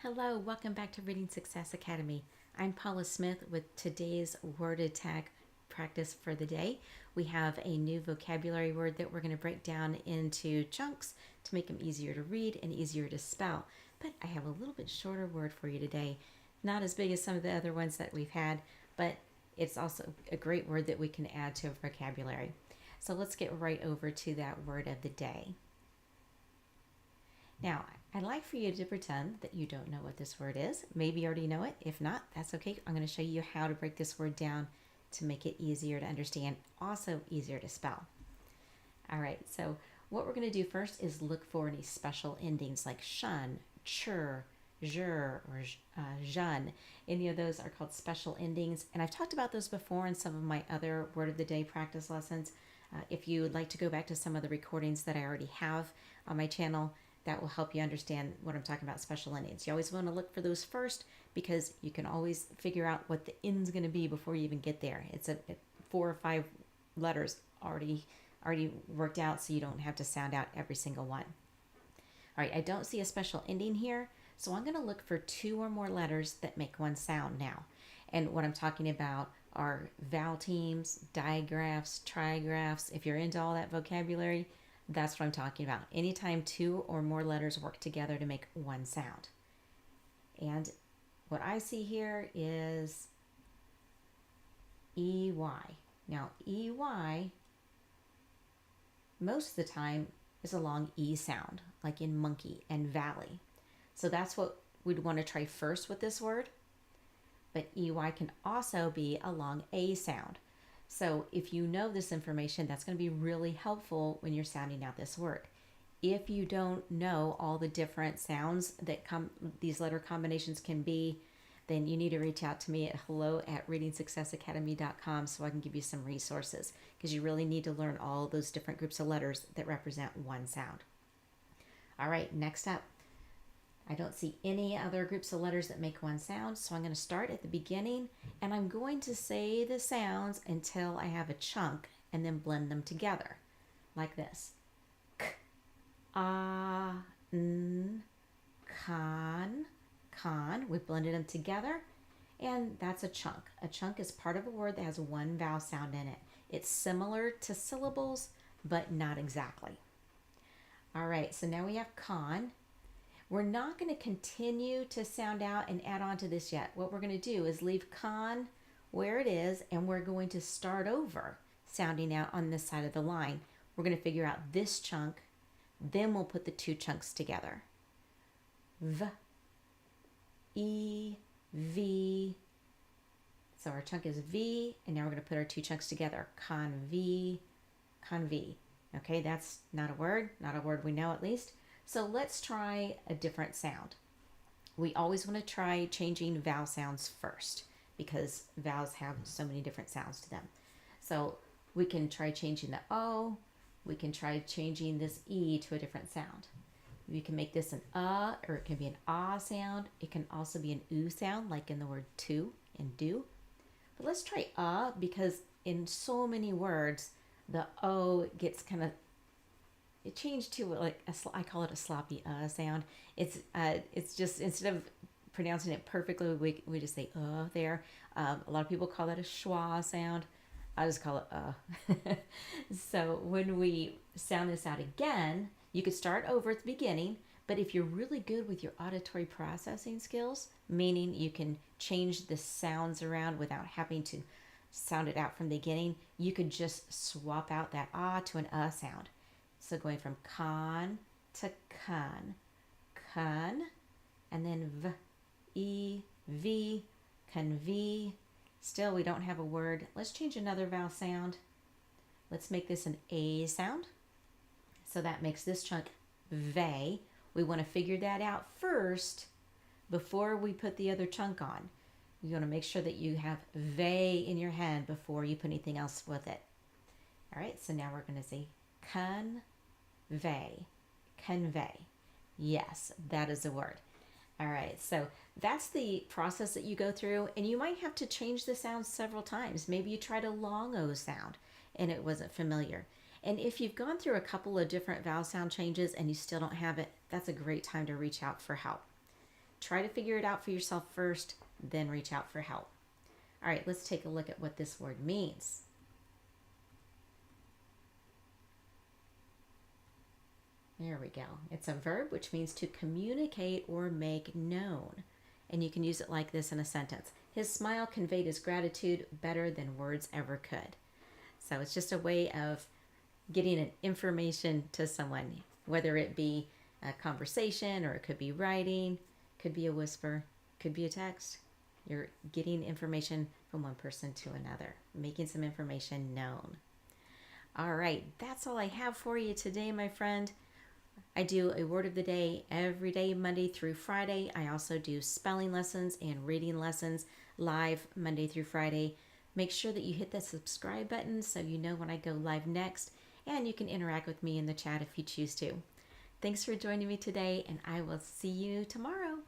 Hello, welcome back to Reading Success Academy. I'm Paula Smith with today's word attack practice for the day. We have a new vocabulary word that we're going to break down into chunks to make them easier to read and easier to spell. But I have a little bit shorter word for you today. Not as big as some of the other ones that we've had, but it's also a great word that we can add to our vocabulary. So let's get right over to that word of the day. Now, I'd like for you to pretend that you don't know what this word is. Maybe you already know it. If not, that's okay. I'm going to show you how to break this word down to make it easier to understand, also easier to spell. All right, so what we're going to do first is look for any special endings like shun, chur, jur, or jeune. Any of those are called special endings, and I've talked about those before in some of my other word of the day practice lessons. If you would like to go back to some of the recordings that I already have on my channel, that will help you understand what I'm talking about, special endings. You always want to look for those first because you can always figure out what the end's going to be before you even get there. It's a 4 or 5 letters already worked out, so you don't have to sound out every single one. All right, I don't see a special ending here, so I'm going to look for 2 or more letters that make one sound now. And what I'm talking about are vowel teams, digraphs, trigraphs. If you're into all that vocabulary, that's what I'm talking about. Anytime 2 or more letters work together to make one sound. And what I see here is EY. Now, EY, most of the time, is a long E sound, like in monkey and valley. So that's what we'd want to try first with this word. But EY can also be a long A sound. So if you know this information, that's going to be really helpful when you're sounding out this word. If you don't know all the different sounds that these letter combinations can be, then you need to reach out to me at hello@readingsuccessacademy.com so I can give you some resources, because you really need to learn all those different groups of letters that represent one sound. All right, next up. I don't see any other groups of letters that make one sound, so I'm going to start at the beginning, and I'm going to say the sounds until I have a chunk and then blend them together, like this. K, a, n, kan, con. We blended them together, and that's a chunk. A chunk is part of a word that has one vowel sound in it. It's similar to syllables, but not exactly. All right, so now we have con. We're not going to continue to sound out and add on to this yet. What we're going to do is leave con where it is, and we're going to start over sounding out on this side of the line. We're going to figure out this chunk, then we'll put the 2 chunks together. V, E, V. So our chunk is V, and now we're going to put our 2 chunks together. Con V, con V. Okay, that's not a word we know at least. So let's try a different sound. We always want to try changing vowel sounds first because vowels have so many different sounds to them. So we can try changing the O. We can try changing this E to a different sound. We can make this an or it can be an ah sound. It can also be an oo sound, like in the word to and do. But let's try because in so many words, the O gets kind of, it changed to like I call it a sloppy sound. It's just, instead of pronouncing it perfectly, we just say there. A lot of people call that a schwa sound. I just call it So when we sound this out again, you could start over at the beginning, but if you're really good with your auditory processing skills, meaning you can change the sounds around without having to sound it out from the beginning, you could just swap out that to an sound. So going from con to con, and then v, e, v, conv. Still, we don't have a word. Let's change another vowel sound. Let's make this an A sound. So that makes this chunk ve. We want to figure that out first before we put the other chunk on. You want to make sure that you have ve in your head before you put anything else with it. All right, so now we're going to say convey. Yes, that is a word. All right, so that's the process that you go through, and you might have to change the sound several times. Maybe you tried a long O sound and it wasn't familiar. And if you've gone through a couple of different vowel sound changes and you still don't have it, that's a great time to reach out for help. try to figure it out for yourself first, then reach out for help. All right, let's take a look at what this word means. There we go. It's a verb which means to communicate or make known. And you can use it like this in a sentence. His smile conveyed his gratitude better than words ever could. So it's just a way of getting an information to someone, whether it be a conversation or it could be writing, could be a whisper, could be a text. You're getting information from one person to another, making some information known. All right, that's all I have for you today, my friend. I do a word of the day every day, Monday through Friday. I also do spelling lessons and reading lessons live Monday through Friday. Make sure that you hit the subscribe button so you know when I go live next, and you can interact with me in the chat if you choose to. Thanks for joining me today, and I will see you tomorrow.